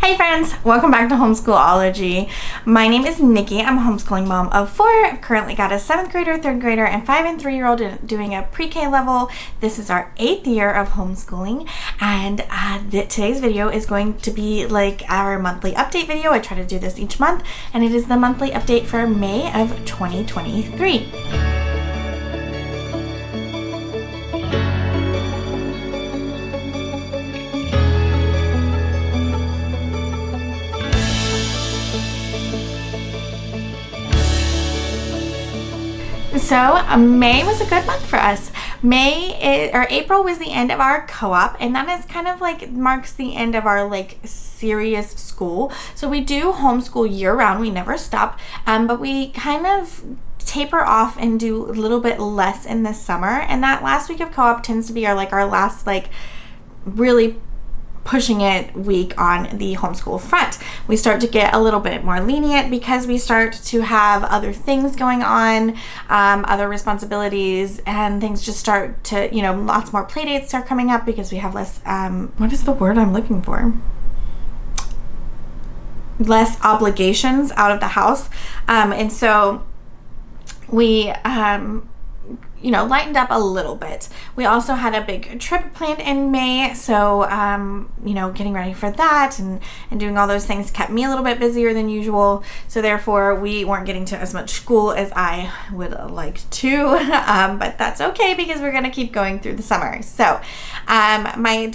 Hey friends, welcome back to Homeschool-ology. My name is Nikki. I'm a homeschooling mom of 4. I've currently got a 7th grader, 3rd grader, and 5 and 3-year-old doing a pre-K level. This is our 8th year of homeschooling, and today's video is going to be like our monthly update video. I try to do this each month, and it is the monthly update for May of 2023. So May was a good month for us. April was the end of our co-op, and that is kind of like marks the end of our like serious school. So we do homeschool year round. We never stop, but we kind of taper off and do a little bit less in the summer. And that last week of co-op tends to be our last really pushing it week on the homeschool front. We start to get a little bit more lenient because we start to have other things going on, other responsibilities, and things just start to, lots more play dates start coming up because we have less, what is the word I'm looking for? Less obligations out of the house. And so we, lightened up a little bit. We also had a big trip planned in May, so getting ready for that and doing all those things kept me a little bit busier than usual, so therefore we weren't getting to as much school as I would like to, but that's okay because we're gonna keep going through the summer. So my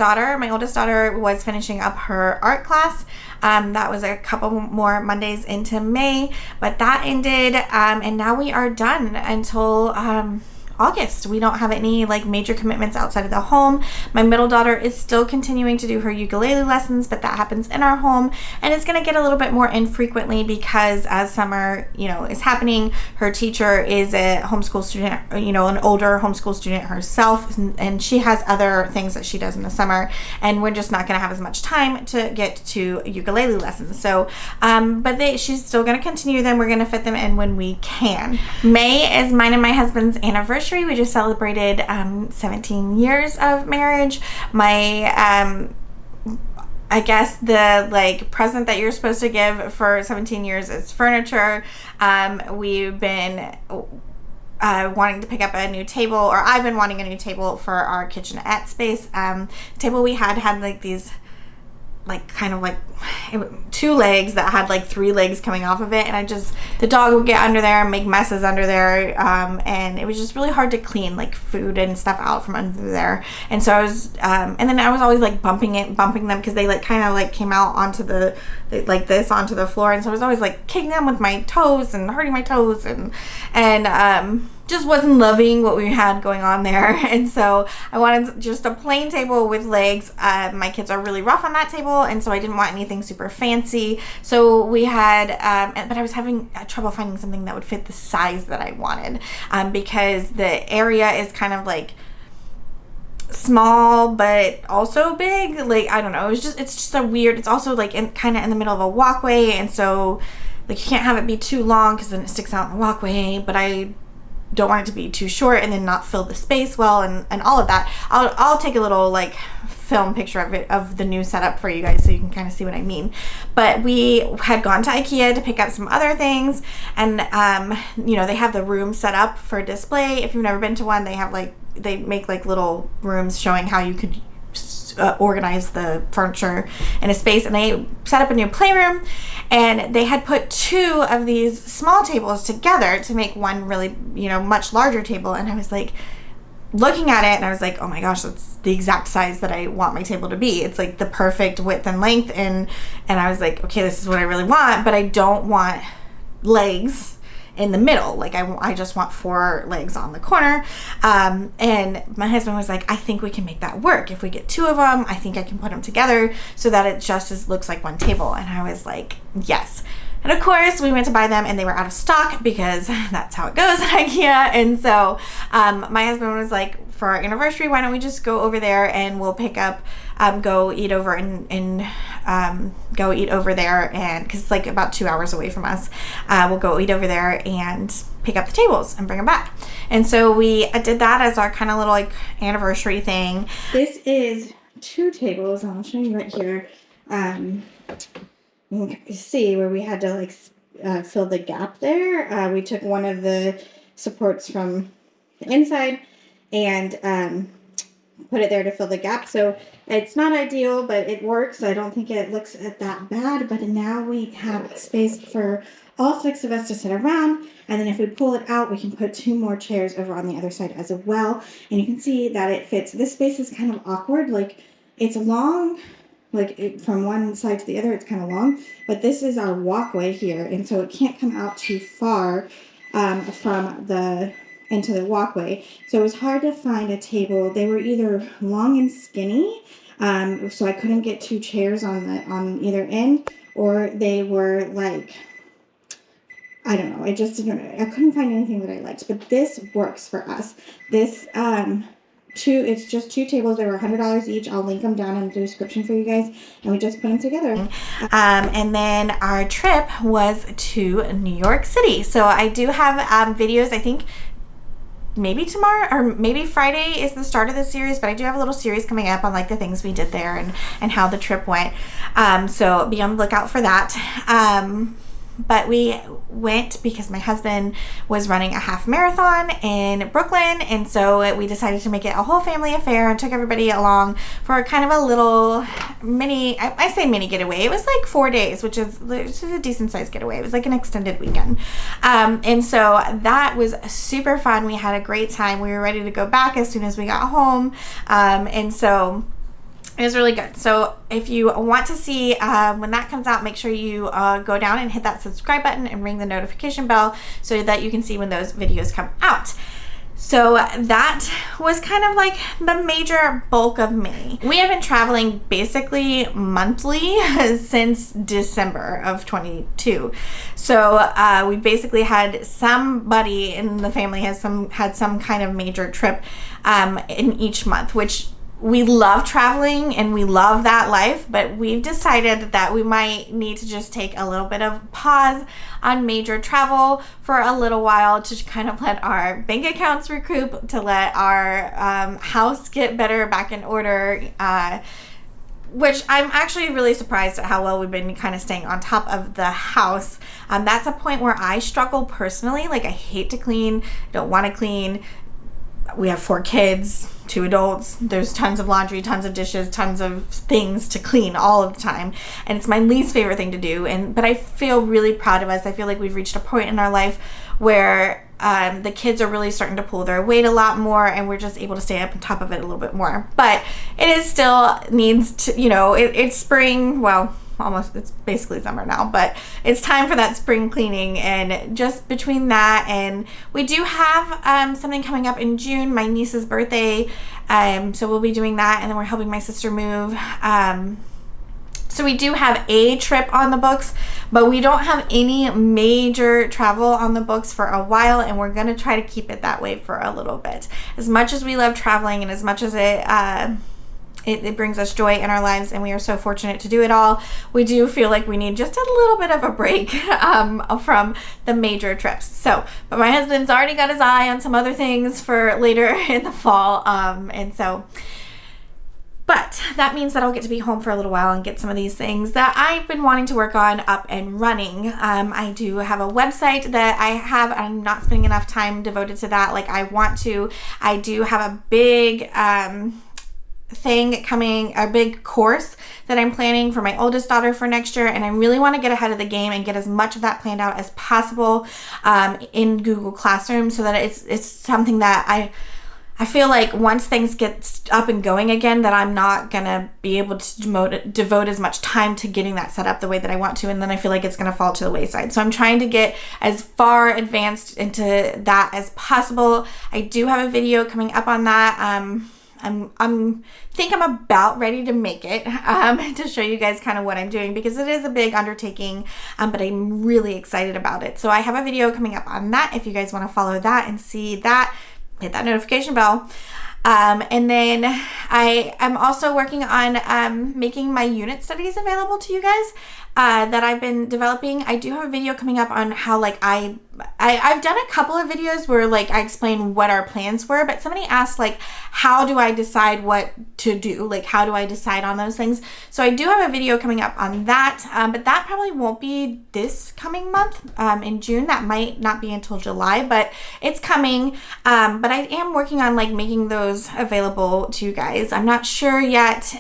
oldest daughter was finishing up her art class. That was a couple more Mondays into May, but that ended, and now we are done until August. We don't have any major commitments outside of the home. My middle daughter is still continuing to do her ukulele lessons, but that happens in our home, and it's going to get a little bit more infrequently because as summer is happening, her teacher is a homeschool student, an older homeschool student herself, and she has other things that she does in the summer, and we're just not going to have as much time to get to ukulele lessons. So she's still going to continue them. We're going to fit them in when we can. May is mine and my husband's anniversary. We just celebrated 17 years of marriage. My I guess the present that you're supposed to give for 17 years is furniture. We've been wanting to pick up a new table, or I've been wanting a new table for our kitchenette space. The table we had these two legs that had 3 legs coming off of it, and the dog would get under there and make messes under there, and it was just really hard to clean food and stuff out from under there. And so I was and then I was always bumping them because they came out onto the onto the floor, and so I was always kicking them with my toes and hurting my toes, and just wasn't loving what we had going on there. And so I wanted just a plain table with legs. My kids are really rough on that table, and so I didn't want anything super fancy. So we had but I was having trouble finding something that would fit the size that I wanted, because the area is kind of small but also big. I don't know, it's just a weird, it's also kind of in the middle of a walkway, and so you can't have it be too long because then it sticks out in the walkway, but I don't want it to be too short and then not fill the space well, and all of that. I'll take a little film picture of the new setup for you guys so you can kind of see what I mean. But we had gone to IKEA to pick up some other things, and they have the room set up for display. If you've never been to one, they have they make little rooms showing how you could organize the furniture in a space, and they set up a new playroom, and they had put 2 of these small tables together to make one really much larger table. And I was looking at it, and I was oh my gosh, that's the exact size that I want my table to be. It's the perfect width and length, and I was okay, this is what I really want, but I don't want legs in the middle. I just want 4 legs on the corner. And my husband was I think we can make that work. If we get 2 of them, I think I can put them together so that it just looks like one table. And I was yes. And of course we went to buy them, and they were out of stock because that's how it goes at IKEA. And so my husband was for our anniversary, why don't we just go over there and we'll pick up, go eat over go eat over there, and because it's about 2 hours away from us, we'll go eat over there and pick up the tables and bring them back. And so we did that as our kind of little anniversary thing. This is 2 tables, I'll show you right here. You can see where we had to like fill the gap there. We took one of the supports from the inside and put it there to fill the gap. So it's not ideal, but it works. I don't think it looks that bad, but now we have space for all 6 of us to sit around. And then if we pull it out, we can put 2 more chairs over on the other side as well. And you can see that it fits. This space is kind of awkward. Like, it's long, from one side to the other, it's kind of long, but this is our walkway here. And so it can't come out too far into the walkway. So it was hard to find a table. They were either long and skinny, so I couldn't get 2 chairs on either end, or they were like, I don't know. I couldn't find anything that I liked, but this works for us. This, it's just 2 tables. They were $100 each. I'll link them down in the description for you guys, and we just put them together. And then our trip was to New York City. So I do have videos, I think, maybe tomorrow or maybe Friday is the start of the series, but I do have a little series coming up on like the things we did there and how the trip went. So be on the lookout for that. But we went because my husband was running a half marathon in Brooklyn, and so we decided to make it a whole family affair and took everybody along for kind of a little mini, I say mini getaway. It was like 4 days, which is a decent sized getaway. It was like an extended weekend. And so that was super fun. We had a great time. We were ready to go back as soon as we got home. And so it was really good. So if you want to see when that comes out, make sure you go down and hit that subscribe button and ring the notification bell so that you can see when those videos come out. So that was kind of like the major bulk of me. We have been traveling basically monthly since December of 22. So we basically had somebody in the family had some kind of major trip in each month, which we love traveling and we love that life, but we've decided that we might need to just take a little bit of pause on major travel for a little while to kind of let our bank accounts recoup, to let our house get better back in order, which I'm actually really surprised at how well we've been kind of staying on top of the house. That's a point where I struggle personally. Like, I hate to clean, don't want to clean. We have 4 kids, 2 adults. There's tons of laundry, tons of dishes, tons of things to clean all of the time. And it's my least favorite thing to do. But I feel really proud of us. I feel like we've reached a point in our life where the kids are really starting to pull their weight a lot more, and we're just able to stay up on top of it a little bit more. But it is still needs to, it's spring. Well, almost, it's basically summer now, but it's time for that spring cleaning. And just between that, and we do have something coming up in June, my niece's birthday, so we'll be doing that, and then we're helping my sister move. So we do have a trip on the books, but we don't have any major travel on the books for a while, and we're going to try to keep it that way for a little bit. As much as we love traveling and as much as it brings us joy in our lives, and we are so fortunate to do it all, we do feel like we need just a little bit of a break from the major trips. So, but my husband's already got his eye on some other things for later in the fall, but that means that I'll get to be home for a little while and get some of these things that I've been wanting to work on up and running. I do have a website that I'm not spending enough time devoted to that like I want to. I do have a big thing coming, a big course that I'm planning for my oldest daughter for next year, and I really want to get ahead of the game and get as much of that planned out as possible in Google Classroom, so that it's something that I feel like once things get up and going again, that I'm not gonna be able to devote as much time to getting that set up the way that I want to, and then I feel like it's gonna fall to the wayside. So I'm trying to get as far advanced into that as possible. I do have a video coming up on that. I'm about ready to make it to show you guys kind of what I'm doing, because it is a big undertaking, but I'm really excited about it. So I have a video coming up on that. If you guys want to follow that and see that, hit that notification bell. And then I am also working on making my unit studies available to you guys that I've been developing. I do have a video coming up on how I I've done a couple of videos where like I explain what our plans were, but somebody asked like, how do I decide what to do? Like, how do I decide on those things? So I do have a video coming up on that, but that probably won't be this coming month in June. That might not be until July, but it's coming. But I am working on like making those available to you guys. I'm not sure yet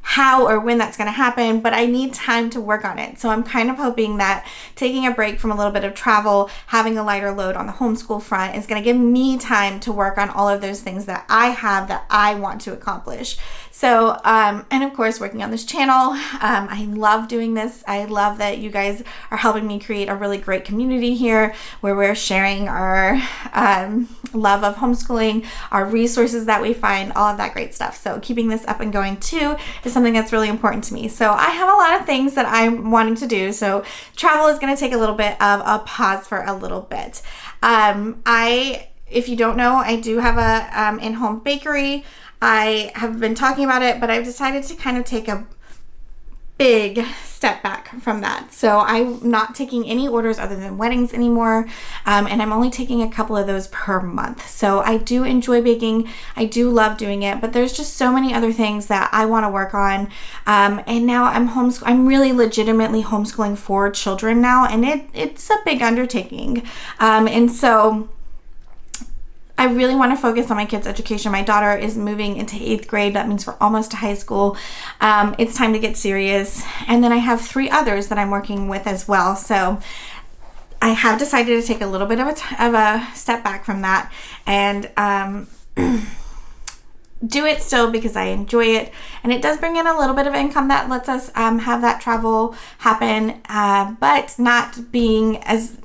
how or when that's going to happen, but I need time to work on it. So I'm kind of hoping that taking a break from a little bit of travel, having a lighter load on the homeschool front is going to give me time to work on all of those things that I have that I want to accomplish. So, and of course, working on this channel, I love doing this. I love that you guys are helping me create a really great community here where we're sharing our love of homeschooling, our resources that we find, all of that great stuff. So keeping this up and going too is something that's really important to me. So I have a lot of things that I'm wanting to do. So travel is going to take a little bit of a pause for a little bit. If you don't know, I do have a in-home bakery. I have been talking about it, but I've decided to kind of take a big step back from that. So I'm not taking any orders other than weddings anymore, and I'm only taking a couple of those per month. So I do enjoy baking. I do love doing it, but there's just so many other things that I want to work on. And now I'm really legitimately homeschooling 4 children now, and it's a big undertaking. And so I really want to focus on my kids' education. My daughter is moving into 8th grade. That means we're almost to high school. It's time to get serious. And then I have 3 others that I'm working with as well. So I have decided to take a little bit of a step back from that and do it still because I enjoy it, and it does bring in a little bit of income that lets us have that travel happen, but not doing as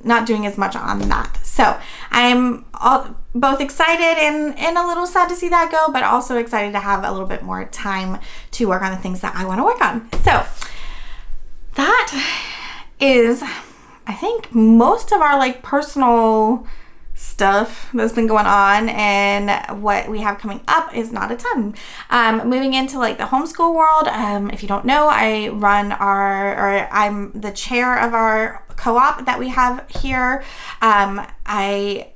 much on that. So I'm both excited and a little sad to see that go, but also excited to have a little bit more time to work on the things that I want to work on. So that is, I think, most of our like personal stuff that's been going on, and what we have coming up is not a ton. Moving into like the homeschool world, if you don't know, I'm the chair of our co-op that we have here. I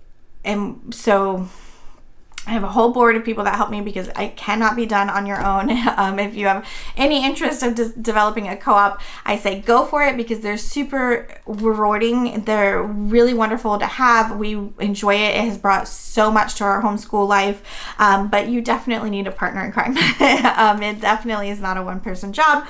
have a whole board of people that help me because I cannot be done on your own. If you have any interest of developing a co-op, I say go for it because they're super rewarding. They're really wonderful to have. We enjoy it. It has brought so much to our homeschool life, but you definitely need a partner in crime. It definitely is not a one-person job.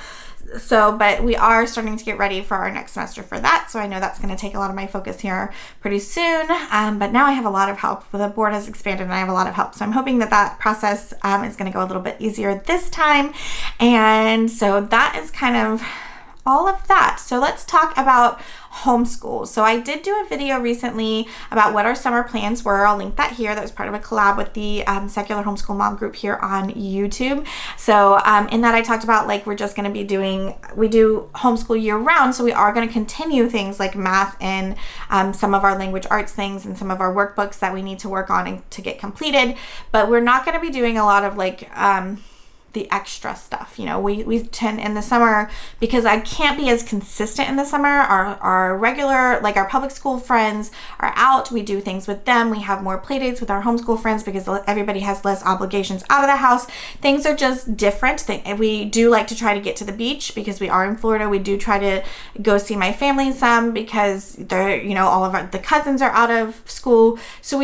So, but we are starting to get ready for our next semester for that. So I know that's going to take a lot of my focus here pretty soon. But now I have a lot of help. The board has expanded and I have a lot of help. So I'm hoping that process is going to go a little bit easier this time. And so that is kind of all of that. So let's talk about homeschool. So I did do a video recently about what our summer plans were. I'll link that here. That was part of a collab with the Secular Homeschool Mom group here on YouTube. So in that I talked about like we do homeschool year round. So we are going to continue things like math and some of our language arts things and some of our workbooks that we need to work on and to get completed. But we're not going to be doing a lot of like the extra stuff. We tend in the summer, because I can't be as consistent in the summer, our regular, like our public school friends are out. We do things with them. We have more play dates with our homeschool friends because everybody has less obligations out of the house. Things are just different. We do like to try to get to the beach because we are in Florida. We do try to go see my family some because they're, all of the cousins are out of school. So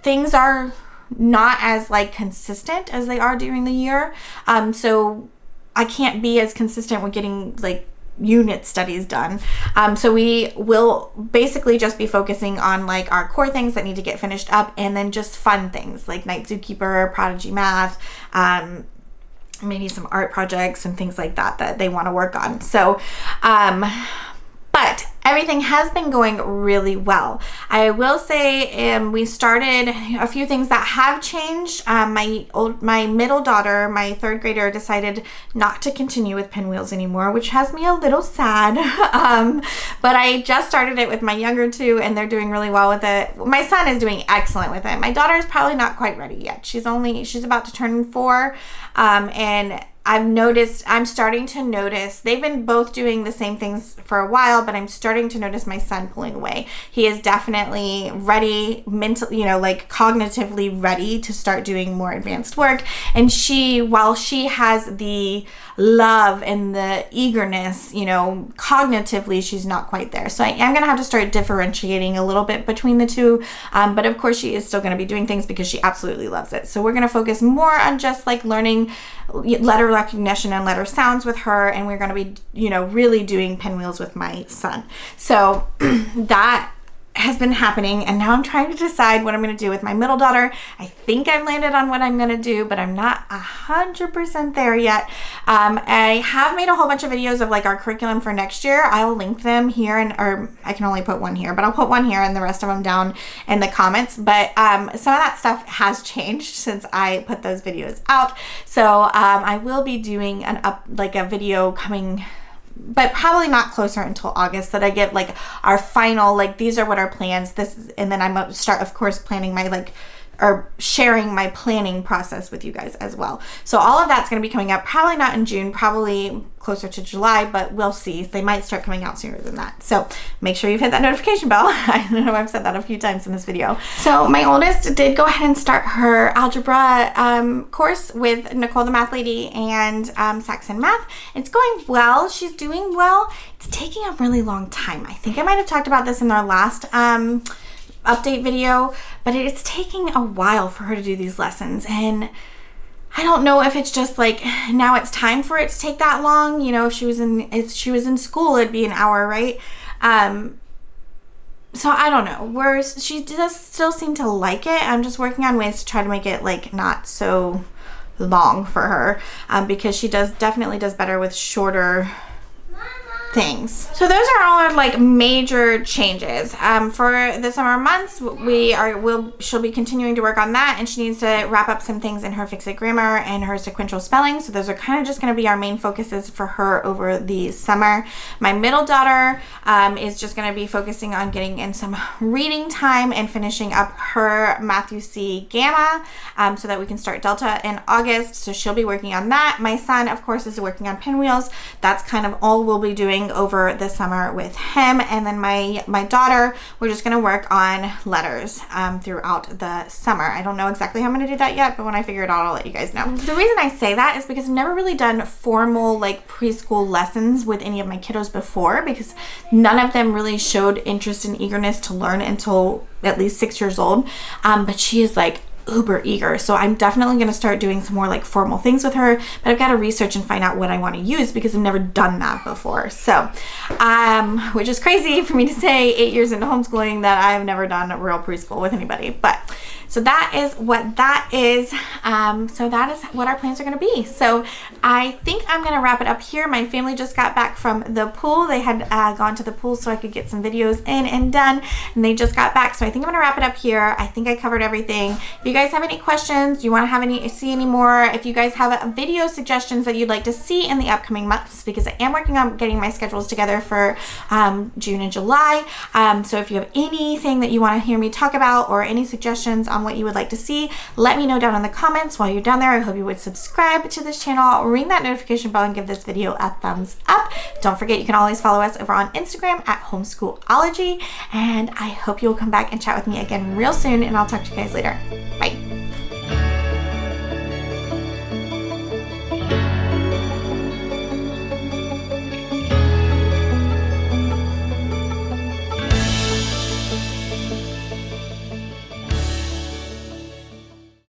things are not as like consistent as they are during the year. So I can't be as consistent with getting like unit studies done. So we will basically just be focusing on like our core things that need to get finished up, and then just fun things like Night Zookeeper, Prodigy Math, maybe some art projects and things like that they want to work on. So, but everything has been going really well. I will say we started a few things that have changed. My middle daughter, my 3rd grader, decided not to continue with pinwheels anymore, which has me a little sad. But I just started it with my younger 2, and they're doing really well with it. My son is doing excellent with it. My daughter is probably not quite ready yet. She's about to turn 4, and I'm starting to notice, they've been both doing the same things for a while, but I'm starting to notice my son pulling away. He is definitely ready, mentally, like cognitively ready to start doing more advanced work. And while she has the love and the eagerness, cognitively, she's not quite there. So I am going to have to start differentiating a little bit between the two. But of course, she is still going to be doing things because she absolutely loves it. So we're going to focus more on just like learning letter recognition and letter sounds with her, and we're going to be really doing pinwheels with my son. So that has been happening, and now I'm trying to decide what I'm going to do with my middle daughter. I think I've landed on what I'm going to do, but I'm not 100% there yet. I have made a whole bunch of videos of like our curriculum for next year. I will link them here, or I can only put one here, but I'll put one here and the rest of them down in the comments. But some of that stuff has changed since I put those videos out. So I will be doing a video coming, but probably not closer until August, that I get like our final, like these are what our plans, and then I'm going to start, of course, planning my or sharing my planning process with you guys as well. So all of that's going to be coming up, probably not in June, probably closer to July, but we'll see. They might start coming out sooner than that. So make sure you've hit that notification bell. I know I've said that a few times in this video. So my oldest did go ahead and start her algebra course with Nicole the Math Lady and Saxon Math. It's going well. She's doing well. It's taking a really long time. I think I might have talked about this in our last update video, but it's taking a while for her to do these lessons, and I don't know if it's just like now it's time for it to take that long. If she was in school, it'd be an hour, right? So I don't know. She does still seem to like it. I'm just working on ways to try to make it like not so long for her, because she definitely does better with shorter things. So those are all our like major changes for the summer months. She'll be continuing to work on that, and she needs to wrap up some things in her fix-it grammar and her sequential spelling. So those are kind of just going to be our main focuses for her over the summer. My middle daughter is just going to be focusing on getting in some reading time and finishing up her Matthew C. Gamma, so that we can start Delta in August. So she'll be working on that. My son, of course, is working on pinwheels. That's kind of all we'll be doing over the summer with him. And then my daughter, we're just going to work on letters throughout the summer. I don't know exactly how I'm going to do that yet, but when I figure it out, I'll let you guys know. The reason I say that is because I've never really done formal like preschool lessons with any of my kiddos before, because none of them really showed interest and eagerness to learn until at least 6 years old. But she is like uber eager. So I'm definitely going to start doing some more like formal things with her, but I've got to research and find out what I want to use because I've never done that before. So, which is crazy for me to say 8 years into homeschooling that I've never done a real preschool with anybody, but so that is what that is. So that is what our plans are going to be. So I think I'm going to wrap it up here. My family just got back from the pool. They had gone to the pool so I could get some videos in and done, and they just got back. So I think I'm going to wrap it up here. I think I covered everything. If you guys have any questions, you want to see any more, if you guys have video suggestions that you'd like to see in the upcoming months, because I am working on getting my schedules together for June and July. So if you have anything that you want to hear me talk about or any suggestions on what you would like to see, let me know down in the comments. While you're down there, I hope you would subscribe to this channel, ring that notification bell, and give this video a thumbs up. Don't forget, you can always follow us over on Instagram at Homeschool-ology, and I hope you'll come back and chat with me again real soon, and I'll talk to you guys later. Bye.